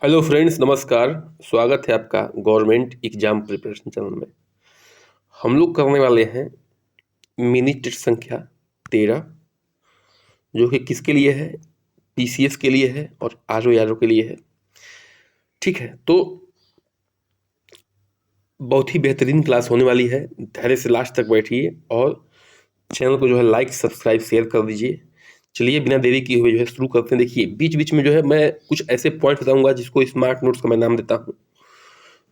Hello friends, नमस्कार। स्वागत है आपका गवर्नमेंट एग्जाम प्रिपरेशन चैनल में। हम लोग करने वाले हैं मिनी टेस्ट संख्या 13, जो कि किसके लिए है? पीसीएस के लिए है और आरओ के लिए है। ठीक है, तो बहुत ही बेहतरीन क्लास होने वाली है। धैर्य से लास्ट तक बैठिए और चैनल को जो है लाइक, सब्सक्राइब, शेयर कर दीजिए। चलिए बिना देरी किए हुए जो है शुरू करते हैं। देखिए, बीच बीच में जो है मैं कुछ ऐसे पॉइंट बताऊंगा जिसको स्मार्ट नोट्स का मैं नाम देता हूँ,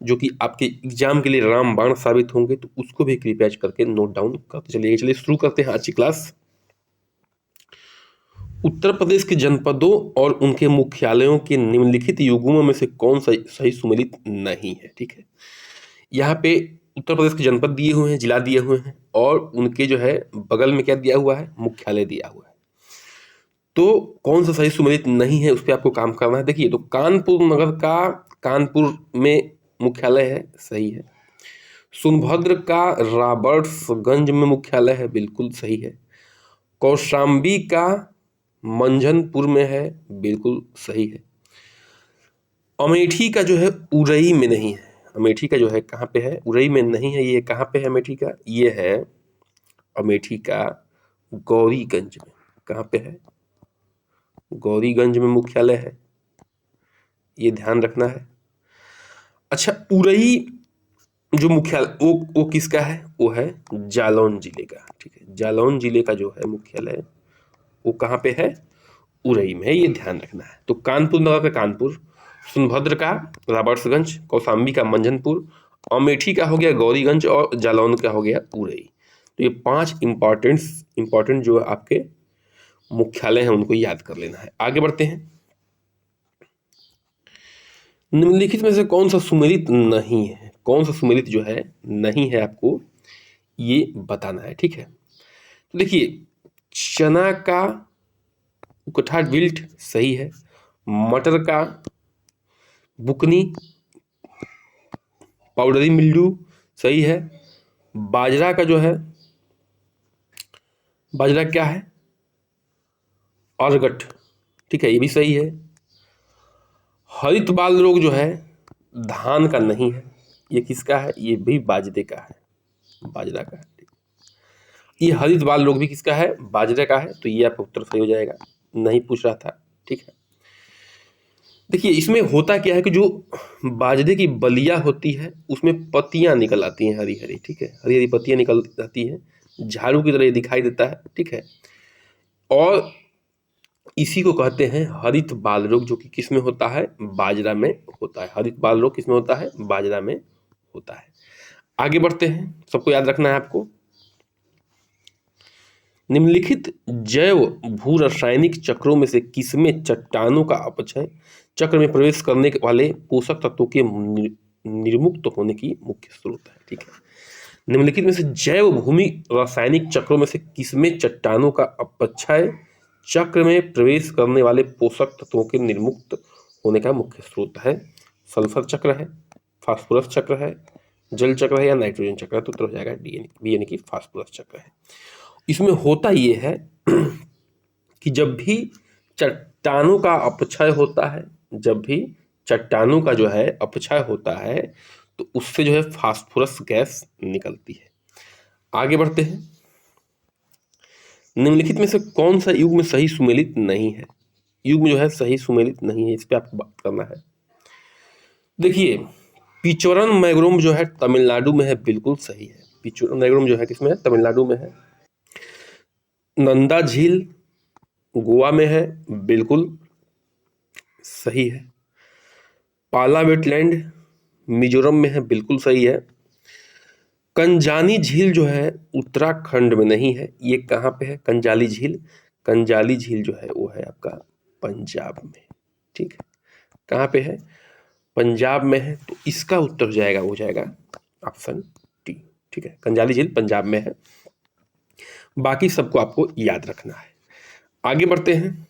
जो कि आपके एग्जाम के लिए रामबाण साबित होंगे, तो उसको भी कृपया करके नोट डाउन करते चलिए। चलिए शुरू करते हैं आज की क्लास। उत्तर प्रदेश के जनपदों और उनके मुख्यालयों के निम्नलिखित युग्मों में से कौन सा सही सुमेलित नहीं है? ठीक है, यहाँ पे उत्तर प्रदेश के जनपद दिए हुए हैं, जिला दिए हुए हैं और उनके जो है बगल में क्या दिया हुआ है? मुख्यालय दिया हुआ है। तो कौन सा सही सुमेलित नहीं है, उस पर आपको काम करना है। देखिए, तो कानपुर नगर का कानपुर में मुख्यालय है, सही है। सोनभद्र का रॉबर्ट्सगंज में मुख्यालय है, बिल्कुल सही है। कौशाम्बी का मंझनपुर में है, बिल्कुल सही है। अमेठी का जो है उरई में नहीं है। अमेठी का जो है कहाँ पे है? उरई में नहीं है। ये कहाँ पे है अमेठी का? ये है अमेठी का गौरीगंज में। कहाँ पे है? गौरीगंज में मुख्यालय है, ये ध्यान रखना है। अच्छा, उरई जो मुख्यालय वो किसका है? वो है जालौन जिले का। ठीक है, जालौन जिले का जो है मुख्यालय वो कहाँ पे है? उरई में है, ये ध्यान रखना है। तो कानपुर नगर का कानपुर, सोनभद्र का रॉबर्ट्सगंज, कौशाम्बी का मंझनपुर, अमेठी का हो गया गौरीगंज और जालौन का हो गया उरई। तो ये 5 इंपॉर्टेंट जो आपके मुख्यालय हैं उनको याद कर लेना है। आगे बढ़ते हैं। निम्नलिखित में से कौन सा सुमेलित नहीं है? कौन सा सुमेलित जो है नहीं है, आपको ये बताना है। ठीक है, तो देखिए, चना का उकठा विल्ट सही है। मटर का बुकनी पाउडरी मिल्ड्यू सही है। बाजरा का जो है, बाजरा क्या है? अर्गट। ठीक है, ये भी सही है। हरित बाल रोग जो है धान का नहीं है, ये किसका है? ये भी बाजरे का है, बाजरा का है। ये हरित बाल रोग भी किसका है? बाजरे का है। तो ये आपका उत्तर सही हो जाएगा, नहीं पूछ रहा था। ठीक है, देखिए इसमें होता क्या है कि जो बाजरे की बलिया होती है उसमें पत्तियां निकल आती हैं, हरी हरी। ठीक है, हरी हरी पत्तियां निकल आती हैं, झाड़ू की तरह ये दिखाई देता है। ठीक है, और इसी को कहते हैं हरित बाल रोग, जो कि किस में होता है? बाजरा में होता है। हरित बाल रोग किस में होता है? बाजरा में होता है। आगे बढ़ते हैं, सबको याद रखना है आपको। निम्नलिखित जैव भू रासायनिक चक्रों में से किसमें चट्टानों का अपक्षय चक्र में प्रवेश करने वाले पोषक तत्वों के निर्मुक्त होने की मुख्य स्रोत है? ठीक है, निम्नलिखित में से जैव भूमि रासायनिक चक्रों में से किसमें चट्टानों का अपक्षय चक्र में प्रवेश करने वाले पोषक तत्वों के निर्मुक्त होने का मुख्य स्रोत है? सल्फर चक्र है, फास्फोरस चक्र है, जल चक्र है या नाइट्रोजन चक्र है? तो उत्तर हो जाएगा डी यानी कि फास्फोरस चक्र है। इसमें होता ये है कि जब भी चट्टानों का अपक्षय होता है, जब भी चट्टानों का जो है अपक्षय होता है, तो उससे जो है फास्फोरस गैस निकलती है। आगे बढ़ते हैं। निम्नलिखित में से कौन सा युग्म सही सुमेलित नहीं है? युग्म जो है सही सुमेलित नहीं है, इस पे आपको बात करना है। देखिए, पिचोरन मैग्रोम जो है तमिलनाडु में है, बिल्कुल सही है। पिचोरन मैग्रोम जो है किसमें है? तमिलनाडु में है। नंदा झील गोवा में है, बिल्कुल सही है। पाला वेटलैंड मिजोरम में है, बिल्कुल सही है। कंजानी झील जो है उत्तराखंड में नहीं है, ये कहाँ पे है? कंजाली झील, कंजाली झील जो है वो है आपका पंजाब में। ठीक है, कहाँ पे है? पंजाब में है। तो इसका उत्तर हो जाएगा, हो जाएगा ऑप्शन डी। ठीक है, कंजाली झील पंजाब में है। बाकी सबको आपको याद रखना है। आगे बढ़ते हैं,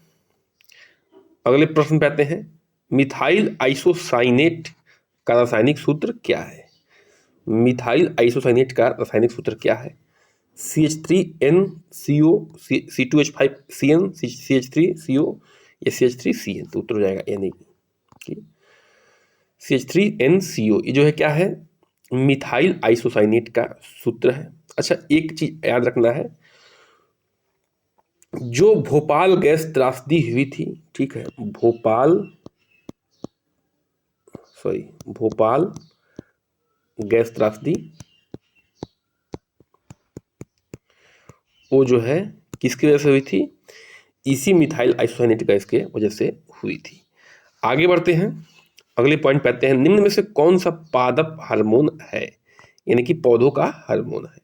अगले प्रश्न पे आते हैं। मिथाइल आइसोसाइनेट का रासायनिक सूत्र क्या है? मिथाइल आइसोसाइनेट का रासायनिक सूत्र क्या है? CH3NCO, C2H5CN, CH3CO या CH3CN? तो उत्तर हो जाएगा यानी कि CH3NCO, ये जो है क्या है, मिथाइल आइसोसाइनेट का सूत्र है। अच्छा, एक चीज याद रखना है, जो भोपाल गैस त्रासदी हुई थी, ठीक है, भोपाल गैस त्रासदी, वो जो है किसकी वजह से हुई थी, इसी मिथाइल आइसोसाइनेट गैस के वजह से हुई थी। आगे बढ़ते हैं, अगले पॉइंट पे आते हैं। निम्न में से कौन सा पादप हार्मोन है, यानी कि पौधों का हार्मोन है?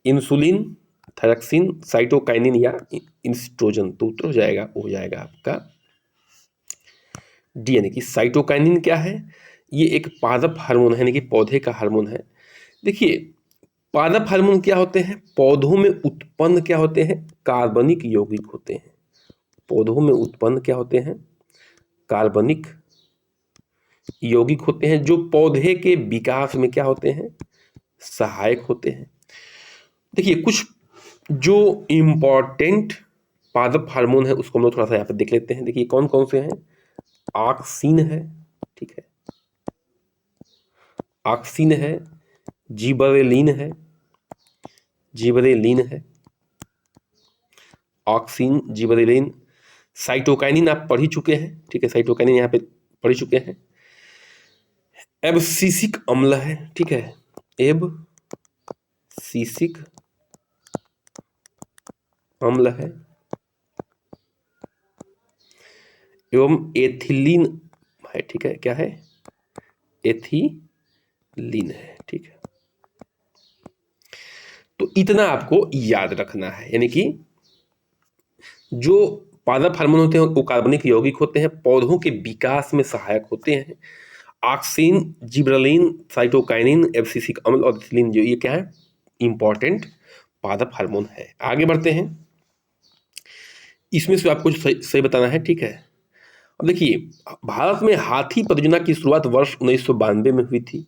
इंसुलिन, थायरक्सिन, साइटोकाइनिन या इंस्ट्रोजन? तो उत्तर हो जाएगा आपका डी, यानी कि साइटोकाइनिन। क्या है, ये एक पादप हार्मोन है, यानी कि पौधे का हार्मोन है। देखिए, पादप हार्मोन क्या होते हैं, पौधों में उत्पन्न क्या होते हैं, कार्बनिक यौगिक होते हैं। पौधों में उत्पन्न क्या होते हैं, कार्बनिक यौगिक होते हैं, जो पौधे के विकास में क्या होते हैं, सहायक होते हैं। देखिए, कुछ जो इम्पॉर्टेंट पादप हार्मोन है उसको हम लोग थोड़ा सा यहाँ पे देख लेते हैं। देखिए कौन कौन से हैं, ऑक्सिन है, ठीक है, ऑक्सिन है, जिबरेलिन है, ऑक्सिन, जिबरेलिन, साइटोकाइनिन आप पढ़ ही चुके हैं, ठीक है, साइटोकाइनिन यहाँ पे पढ़ ही चुके हैं। एब्सिसिक अम्ल है, ठीक है, एब्सिसिक अम्ल है, एवं एथिलीन है, ठीक है, क्या है, एथिलीन है, ठीक है। तो इतना आपको याद रखना है, यानी कि जो पादप हार्मोन होते हैं वो कार्बनिक यौगिक होते हैं, पौधों के विकास में सहायक होते हैं। ऑक्सिन, जिबरेलिन, साइटोकाइनिन, एब्सिसिक अम्ल और एथिलीन, जो ये क्या है, इंपॉर्टेंट पादप हार्मोन है। आगे बढ़ते हैं, इसमें से आपको सही बताना है, ठीक है। अब देखिए, भारत में हाथी परियोजना की शुरुआत वर्ष 1992 में हुई थी।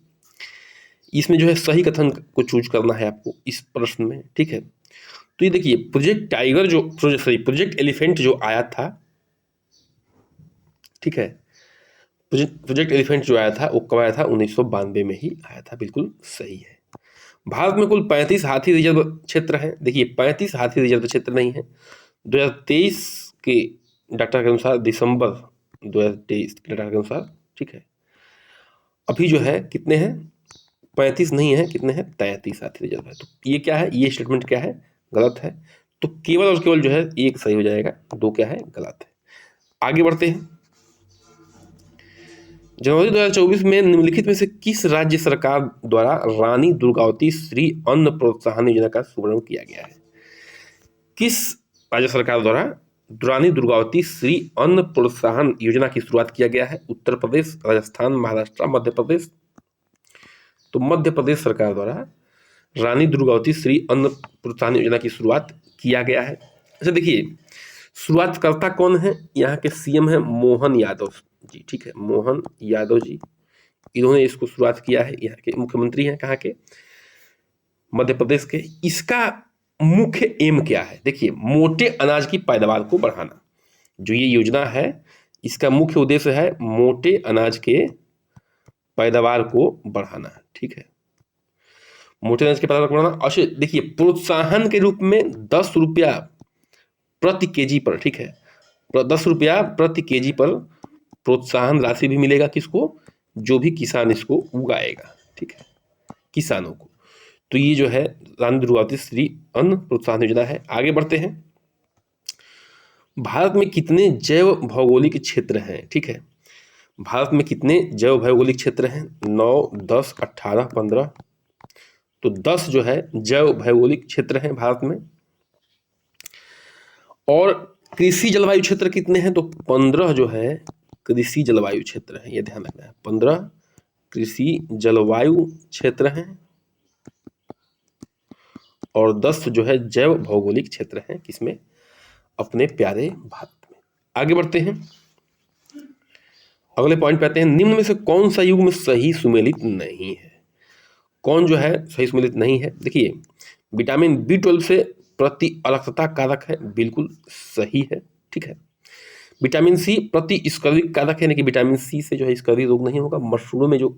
इसमें जो है सही कथन को चूज करना है आपको इस प्रश्न में, ठीक है। तो ये देखिए, प्रोजेक्ट टाइगर जो प्रोजेक्ट एलिफेंट जो आया था, ठीक है, प्रोजेक्ट एलिफेंट जो आया था वो कब आया था, 1992 में ही आया था, बिल्कुल सही है। भारत में कुल 35 हाथी रिजर्व क्षेत्र हैं। देखिए, 35 हाथी रिजर्व क्षेत्र नहीं है, 2023 के डाटा के अनुसार, दिसंबर 2023 के डाटा के अनुसार, ठीक है, अभी जो है कितने हैं, 35 नहीं है, कितने हैं, 33 हाथी रिजर्व है। तो ये क्या है, ये स्टेटमेंट क्या है, गलत है। तो केवल और केवल जो है एक सही हो जाएगा, दो क्या है, गलत है। आगे बढ़ते हैं, जनवरी 2024 में निम्नलिखित में से किस राज्य सरकार द्वारा रानी दुर्गावती श्री अन्न प्रोत्साहन योजना का शुभारंभ किया गया है? किस राज्य सरकार द्वारा रानी दुर्गावती श्री अन्न प्रोत्साहन योजना की शुरुआत किया गया है? उत्तर प्रदेश, राजस्थान, महाराष्ट्र, मध्य प्रदेश? तो मध्य प्रदेश सरकार द्वारा रानी दुर्गावती श्री अन्न प्रोत्साहन योजना की शुरुआत किया गया है। अच्छा देखिए, शुरुआतकर्ता कौन है, यहाँ के सीएम है मोहन यादव जी, ठीक है, मोहन यादव जी, इन्होंने इसको शुरुआत किया है। यहाँ के मुख्यमंत्री हैं कहाँ के, मध्य प्रदेश के। इसका मुख्य एम क्या है, देखिए, मोटे अनाज की पैदावार को बढ़ाना। जो ये योजना है इसका मुख्य उद्देश्य है मोटे अनाज के पैदावार को बढ़ाना, ठीक है, मोटे अनाज की पैदावार को बढ़ाना। अच्छा देखिए, प्रोत्साहन के रूप में 10 रुपया प्रति केजी पर, ठीक है, 10 रुपया प्रति केजी पर प्रोत्साहन राशि भी मिलेगा, किसको, जो भी किसान इसको उगाएगा, ठीक है, किसानों को। तो ये जो है रानी दुर्गावती श्री अन्न प्रोत्साहन योजना है। आगे बढ़ते हैं, भारत में कितने जैव भौगोलिक क्षेत्र हैं, ठीक है, भारत में कितने जैव भौगोलिक क्षेत्र हैं, 9, 10, 18, 15? तो 10 जो है जैव भौगोलिक क्षेत्र हैं भारत में। और कृषि जलवायु क्षेत्र कितने हैं, तो 15 जो है कृषि जलवायु क्षेत्र है, ये ध्यान रखना है, 15 कृषि जलवायु क्षेत्र हैं और 10 जो है जैव भौगोलिक क्षेत्र हैं, किसमें, अपने प्यारे भारत में। आगे बढ़ते हैं, अगले पॉइंट पे आते हैं, निम्न में से कौन सा युग्म सही सुमेलित नहीं है? कौन जो है सही सुमेलित नहीं है? देखिए, विटामिन B12 से प्रति अलगता कारक है, बिल्कुल सही है, ठीक है। विटामिन सी प्रति स्कर्वी कारक है, यानी कि विटामिन सी से जो है स्कर्वी रोग नहीं होगा। मशरूम में जो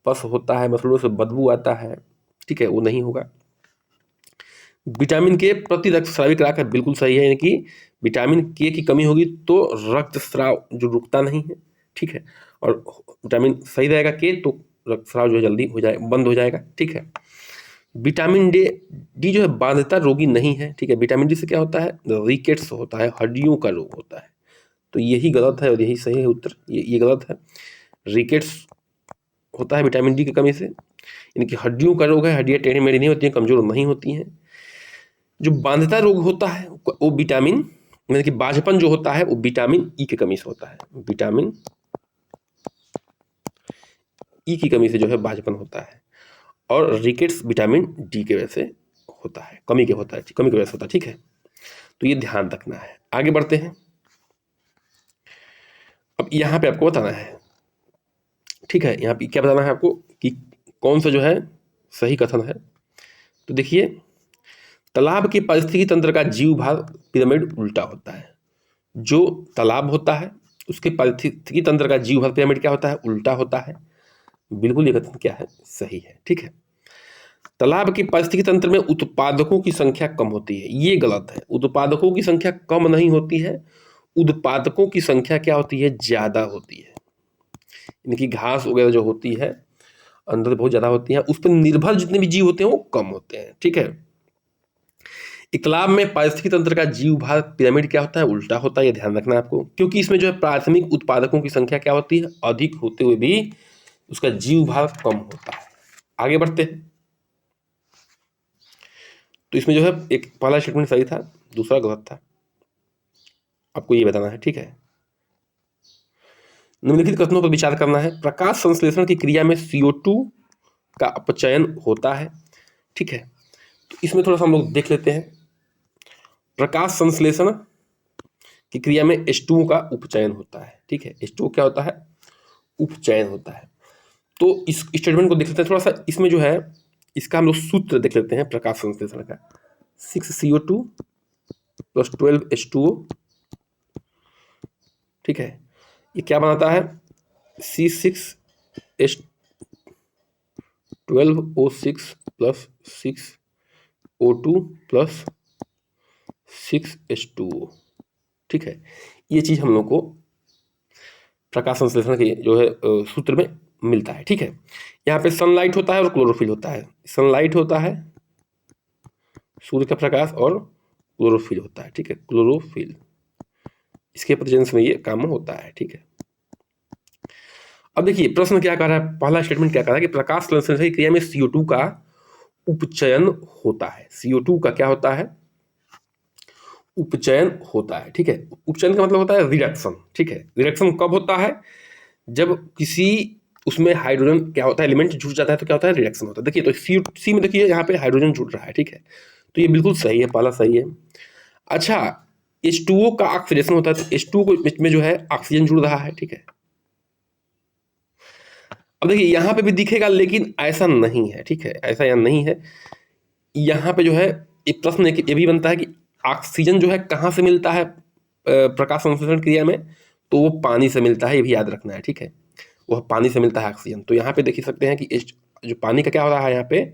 पस होता है, मशरूम से बदबू आता है, ठीक है, वो नहीं होगा। विटामिन के प्रति रक्तस्रावी कारक है, बिल्कुल सही है, यानी कि विटामिन के की कमी होगी तो रक्तस्राव जो रुकता नहीं है, ठीक है, और विटामिन सही रहेगा के तो रक्तस्राव जो है जल्दी हो जाए, बंद हो जाएगा, ठीक है। विटामिन डी जो है बाध्यता रोगी नहीं है, ठीक है। विटामिन डी से क्या होता है, रिकेट्स होता है, हड्डियों का रोग होता है। तो यही गलत है और यही सही है उत्तर, ये गलत है। रिकेट्स होता है विटामिन डी की कमी से, यानी कि हड्डियों का रोग है, हड्डियाँ टेढ़ी मेढ़ी नहीं होती हैं, कमजोर नहीं होती हैं। जो बाध्यता रोग होता है वो विटामिन, यानी कि बाझपन जो होता है वो विटामिन ई की कमी से होता है। विटामिन ई की कमी से जो है बाझपन होता है, और रिकेट्स विटामिन डी की वजह से होता है, कमी की वजह से होता है, ठीक है। तो ये ध्यान रखना है। आगे बढ़ते हैं। अब यहाँ पे आपको बताना है, ठीक है, यहाँ पे क्या बताना है आपको कि कौन सा जो है सही कथन है। तो देखिए, तालाब के पारिस्थितिकी तंत्र का जीव भार पिरामिड उल्टा होता है। जो तालाब होता है उसके पारिस्थितिकी तंत्र का जीव भार पिरामिड क्या होता है, उल्टा होता है। बिल्कुल ये कथन क्या है, सही है, ठीक है। तालाब के पारिस्थितिकी तंत्र में उत्पादकों की संख्या कम होती है, ये गलत है। उत्पादकों की संख्या कम नहीं होती है, उत्पादकों की संख्या क्या होती है, ज्यादा होती है। इनकी घास वगैरह जो होती है अंदर बहुत ज्यादा होती है, उस पर निर्भर जितने भी जीव होते हैं वो कम होते हैं, ठीक है। तालाब में पारिस्थितिकी तंत्र का जीव भार पिरामिड क्या होता है, उल्टा होता है, ये ध्यान रखना है आपको, क्योंकि इसमें जो है प्राथमिक उत्पादकों की संख्या क्या होती है, अधिक होते हुए भी उसका जीव भार कम होता है। आगे बढ़ते हैं। तो इसमें जो है एक पहला स्टेटमेंट सही था, दूसरा गलत था, आपको ये बताना है, ठीक है। निम्नलिखित कथनों पर विचार करना है। प्रकाश संश्लेषण की क्रिया में CO2 का अपचयन होता है, ठीक है। तो इसमें थोड़ा सा हम लोग देख लेते हैं। प्रकाश संश्लेषण की क्रिया में H2O का उपचयन होता है, ठीक है। H2O क्या होता है, उपचयन होता है। तो इस स्टेटमेंट को देख लेते हैं थोड़ा सा। इसमें जो है इसका हम लोग सूत्र देख लेते हैं प्रकाश संश्लेषण का। 6CO2 + 12H2O, ठीक है। ये क्या बनाता है, C6H12O6 + 6O2 + 6H2O, ठीक है। ये चीज़ हम लोग को प्रकाश संश्लेषण के जो है सूत्र में मिलता है, ठीक है। यहाँ पे सनलाइट होता है और क्लोरोफिल होता है। सनलाइट होता है सूर्य का प्रकाश, और क्लोरोफिल होता है, ठीक है, क्लोरोफिल, इसके प्रेजेंस में ये काम होता है, ठीक है। अब देखिए प्रश्न क्या कर रहा है, पहला स्टेटमेंट क्या कर रहा है कि प्रकाश संश्लेषण की क्रिया में CO2 का उपचयन होता है। CO2 का क्या होता है, उपचयन होता है, ठीक है। उपचयन का मतलब होता है रिडक्शन, ठीक है। रिडक्शन कब होता है, जब किसी उसमें हाइड्रोजन क्या होता है, एलिमेंट जुड़ जाता है तो क्या होता है, रिडक्शन होता है। देखिए तो सी में देखिए यहाँ पे हाइड्रोजन जुड़ रहा है, ठीक है, तो ये बिल्कुल सही है, पहला सही है। अच्छा, H2O का ऑक्सीडेशन होता है, तो H2O को में जो है ऑक्सीजन जुड़ रहा है, ठीक है। अब देखिए यहाँ पे भी दिखेगा, लेकिन ऐसा नहीं है, ठीक है, ऐसा यहाँ नहीं है। यहाँ पे जो है एक प्रश्न ये भी बनता है कि ऑक्सीजन जो है कहाँ से मिलता है प्रकाश संश्लेषण क्रिया में, तो वो पानी से मिलता है, ये भी याद रखना है, ठीक है। वह पानी से मिलता है ऑक्सीजन। तो यहाँ पे देख सकते हैं कि जो पानी का क्या हो रहा है, यहाँ पे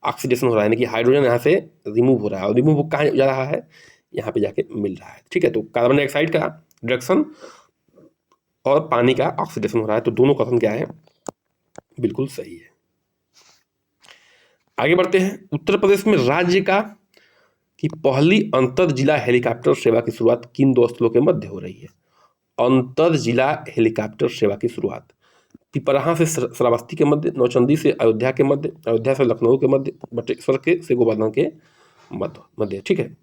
ऑक्सीडेशन हो रहा है, यानी कि हाइड्रोजन यहाँ से रिमूव हो रहा है, और रिमूव कहाँ जा रहा है, यहाँ पे जाके मिल रहा है, ठीक है। तो कार्बन डाइऑक्साइड का रिडक्शन और पानी का ऑक्सीडेशन हो रहा है, तो दोनों कथन क्या है, बिल्कुल सही है। आगे बढ़ते हैं। उत्तर प्रदेश में राज्य की पहली अंतर जिला हेलीकॉप्टर सेवा की शुरुआत किन दो स्थलों के मध्य हो रही है। अंतर जिला हेलीकॉप्टर सेवा की शुरुआत पिपराहा से श्रावस्ती के मध्य, नौचंदी से अयोध्या के मध्य, अयोध्या से लखनऊ के मध्य, बटेश्वर से गोवर्धन के मध्य, ठीक है।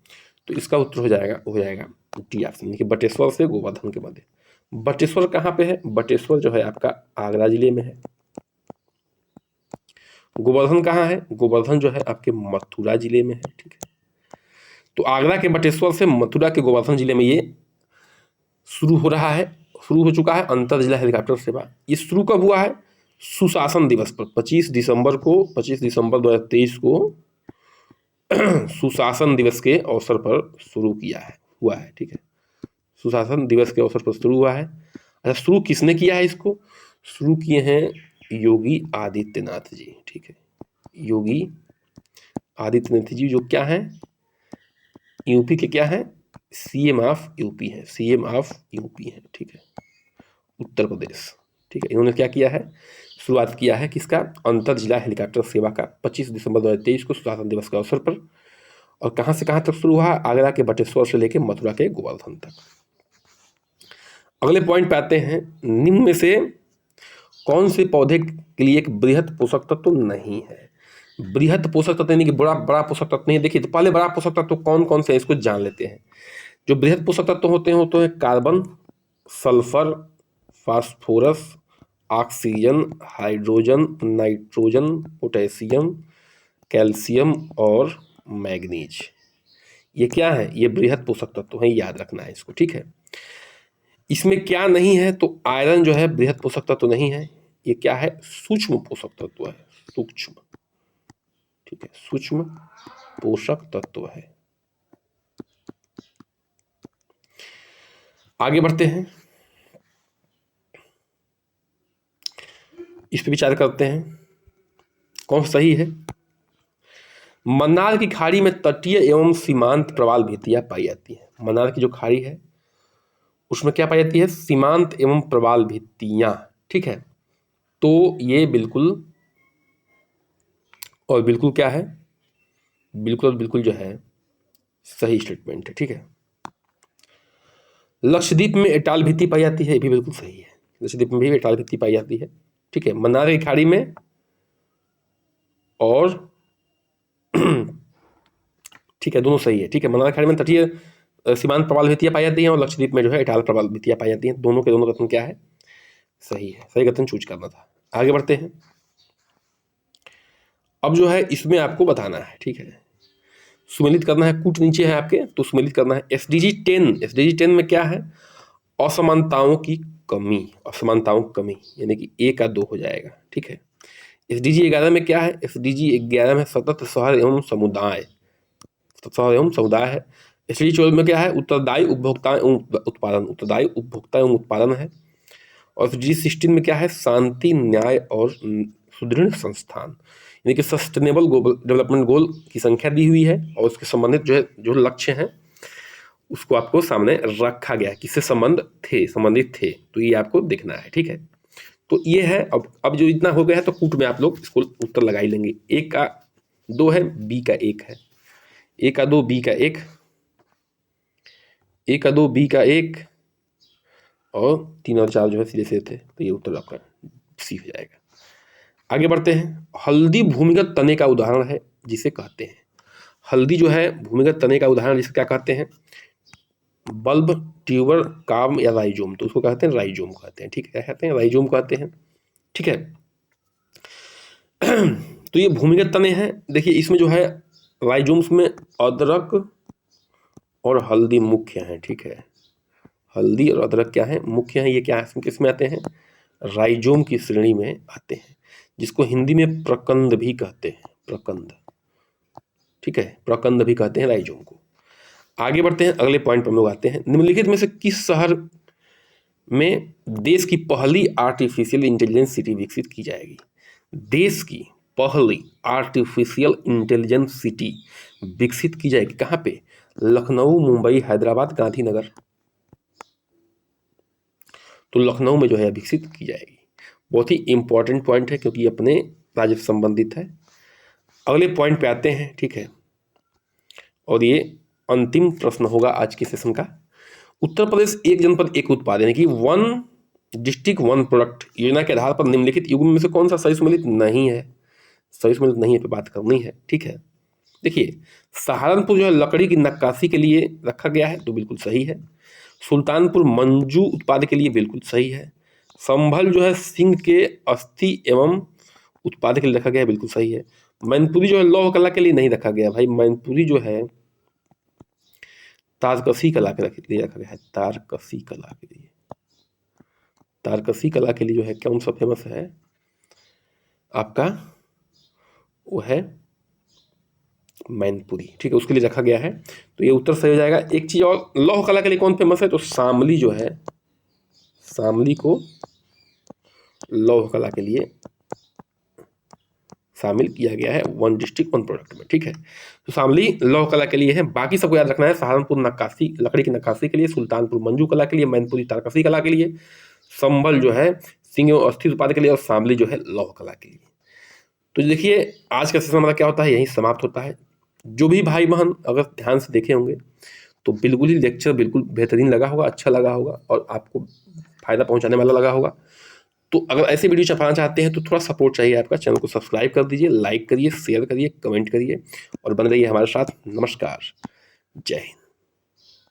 तो इसका उत्तर हो जाएगा डी ऑप्शन, कि बटेश्वर से गोवर्धन के मध्य। बटेश्वर कहाँ पे है, बटेश्वर जो है आपका आगरा जिले में है। गोवर्धन कहाँ है, गोवर्धन जो है आपके मथुरा जिले में है, ठीक है। तो आगरा के बटेश्वर से मथुरा के गोवर्धन जिले में ये शुरू हो चुका है अंतर जिला हेलीकॉप्टर सेवा। ये शुरू कब हुआ है, सुशासन दिवस पर 25 दिसंबर 2023 को सुशासन दिवस के अवसर पर शुरू हुआ है, ठीक है। सुशासन दिवस के अवसर पर शुरू हुआ है। अच्छा, शुरू किसने किया है इसको? शुरू किए हैं योगी आदित्यनाथ जी, ठीक है, योगी आदित्यनाथ जी, जो क्या है, यूपी के क्या है, सीएम ऑफ यूपी है, सीएम ऑफ यूपी है, ठीक है, उत्तर प्रदेश, ठीक है। इन्होंने क्या किया है, शुरुआत किया है किसका, अंतर जिला हेलीकॉप्टर सेवा का 25 दिसंबर 2023 को सुशासन दिवस के अवसर पर। और कहाँ से कहाँ तक शुरू हुआ? आगरा के बटेश्वर से लेकर मथुरा के गोवर्धन तक। अगले पॉइंट पे आते हैं, निम्न में से कौन से पौधे के लिए एक बृहद पोषक तत्व नहीं है? बृहद पोषक तत्व यानी कि बड़ा बड़ा पोषक तत्व नहीं है। देखिए, तो पहले बड़ा पोषक तत्व कौन कौन से हैं इसको जान लेते हैं। जो बृहद पोषक तत्व होते हैं carbon, sulphur, phosphorus, oxygen, hydrogen, nitrogen, potassium, calcium और मैग्नीज। ये क्या है? ये बृहद पोषक तत्व है, याद रखना है इसको, ठीक है। इसमें क्या नहीं है? तो आयरन जो है बृहद पोषक तत्व नहीं है। ये क्या है? सूक्ष्म पोषक तत्व है, सूक्ष्म, ठीक है, सूक्ष्म पोषक तत्व है। आगे बढ़ते हैं, इस पर विचार करते हैं कौन सही है। मन्नार की खाड़ी में तटीय एवं सीमांत प्रवाल भित्तियां पाई जाती है। मन्नार की जो खाड़ी है उसमें क्या पाई जाती है? सीमांत एवं प्रवाल भित्तियां, ठीक है। तो ये बिल्कुल और बिल्कुल क्या है, बिल्कुल और बिल्कुल जो है सही स्टेटमेंट है, ठीक है। लक्षद्वीप में एटाल भित्ति पाई जाती है, ये भी बिल्कुल सही है, लक्षद्वीप में भी एटाल भित्ति पाई जाती है, ठीक है। मन्नार की खाड़ी में और ठीक है, दोनों सही है, ठीक है। मन्नार की खाड़ी में तटीय सीमांत प्रवाल भित्तियां पाई जाती हैं और लक्षद्वीप में जो है एटाल प्रवाल भित्तियां पाई जाती हैं। दोनों के दोनों कथन क्या है? सही है, सही कथन चूज करना था। आगे बढ़ते हैं, अब जो है इसमें आपको बताना है, ठीक है, सुमेलित करना है। कूट नीचे है आपके, तो सुमेलित करना है। एसडीजी 10, एसडीजी 10 में क्या है? असमानताओं की कमी, असमानताओं की कमी, यानी कि ए का 2 हो जाएगा, ठीक है। एसडीजी 11 में क्या है? एसडीजी 11 में सतत शहर एवं समुदाय, शहर एवं समुदाय है। एसडीजी 14 में क्या है? उत्तरदायी उपभोक्ता एवं उत्पादन, उत्तरदायी उपभोक्ता एवं उत्पादन है। और एसडीजी 16 में क्या है? शांति, न्याय और सुदृढ़ संस्थान, यानी कि सस्टेनेबल ग्लोबल डेवलपमेंट गोल की संख्या दी हुई है और उसके संबंधित जो है जो लक्ष्य हैं उसको आपको सामने रखा गया, किससे संबंधित थे, तो ये आपको देखना है, ठीक है। तो ये है, अब जो इतना हो गया है तो कूट में आप लोग इसको उत्तर लगा ही लेंगे। ए का 2 है, बी का 1 है, ए का 2, बी का 1, ए का 2, बी का 1 और 3 और 4 जो है सीधे से थे, तो ये उत्तर आपका सी हो जाएगा। आगे बढ़ते हैं, हल्दी भूमिगत तने का उदाहरण है जिसे कहते हैं, हल्दी जो है भूमिगत तने का उदाहरण जिसे क्या कहते हैं? बल्ब, ट्यूबर, काम या राइजोम, तो उसको कहते हैं राइजोम कहते हैं, ठीक है, क्या कहते हैं? राइजोम कहते हैं, ठीक है। तो ये भूमिगत तने हैं। देखिए इसमें जो है राइजोम्स में अदरक और हल्दी मुख्य हैं, ठीक है, हल्दी और अदरक क्या है? मुख्य हैं। ये क्या है, किसमें आते हैं? राइजोम की श्रेणी में आते हैं, जिसको हिंदी में प्रकंद भी कहते हैं, प्रकंद, ठीक है, प्रकंद भी कहते हैं राइजोम को। आगे बढ़ते हैं, अगले पॉइंट पर हम लोग आते हैं। निम्नलिखित में से किस शहर में देश की पहली आर्टिफिशियल इंटेलिजेंस सिटी विकसित की जाएगी? देश की पहली आर्टिफिशियल इंटेलिजेंस सिटी विकसित की जाएगी कहाँ पे? लखनऊ, मुंबई, हैदराबाद, गांधीनगर। तो लखनऊ में जो है विकसित की जाएगी। बहुत ही इंपॉर्टेंट पॉइंट है क्योंकि अपने राज्य से संबंधित है। अगले पॉइंट पे आते हैं, ठीक है, और ये अंतिम प्रश्न होगा आज के सेशन का। उत्तर प्रदेश एक जनपद एक उत्पाद, यानी कि वन डिस्ट्रिक्ट वन प्रोडक्ट योजना के आधार पर निम्नलिखित युग्म में से कौन सा सही सुमेलित नहीं है? सही सुमेलित नहीं है पे बात करनी है, ठीक है। देखिए, सहारनपुर जो है लकड़ी की नक्काशी के लिए रखा गया है, तो बिल्कुल सही है। सुल्तानपुर मंजू उत्पाद के लिए बिल्कुल सही है। संभल जो है सिंह के अस्थि एवं उत्पाद के लिए रखा गया है, बिल्कुल सही है। मैनपुरी जो है लौह कला के लिए नहीं रखा गया भाई, मैनपुरी जो है तारकसी कला के लिए रखा गया है, तारकसी कला के लिए, तारकसी कला के लिए जो है कौन सा फेमस है आपका? वो है मैनपुरी, ठीक है, उसके लिए रखा गया है। तो ये उत्तर सही हो जाएगा। एक चीज़ और, लौह कला के लिए कौन फेमस है? तो शामली जो है, शामली को लौह कला के लिए शामिल किया गया है 1 डिस्ट्रिक्ट 1 प्रोडक्ट में, ठीक है। तो शामली लौह कला के लिए है। बाकी सबको याद रखना है, सहारनपुर नक्काशी, लकड़ी की नक्काशी के लिए, सुल्तानपुर मंजू कला के लिए, मैनपुरी तारकसी कला के लिए, संभल जो है सिंह एवं अस्थि उत्पादन के लिए, और शामली जो है लौह कला के लिए। तो देखिए आज का सेशन हमारा क्या होता है, यहीं समाप्त होता है। जो भी भाई बहन अगर ध्यान से देखे होंगे तो बिल्कुल ही लेक्चर बिल्कुल बेहतरीन लगा होगा, अच्छा लगा होगा और आपको फायदा पहुंचाने वाला लगा होगा। तो अगर ऐसे वीडियो छपाना चाहते हैं तो थोड़ा सपोर्ट चाहिए आपका, चैनल को सब्सक्राइब कर दीजिए, लाइक करिए, शेयर करिए, कमेंट करिए और बने रहिए हमारे साथ। नमस्कार, जय हिंद।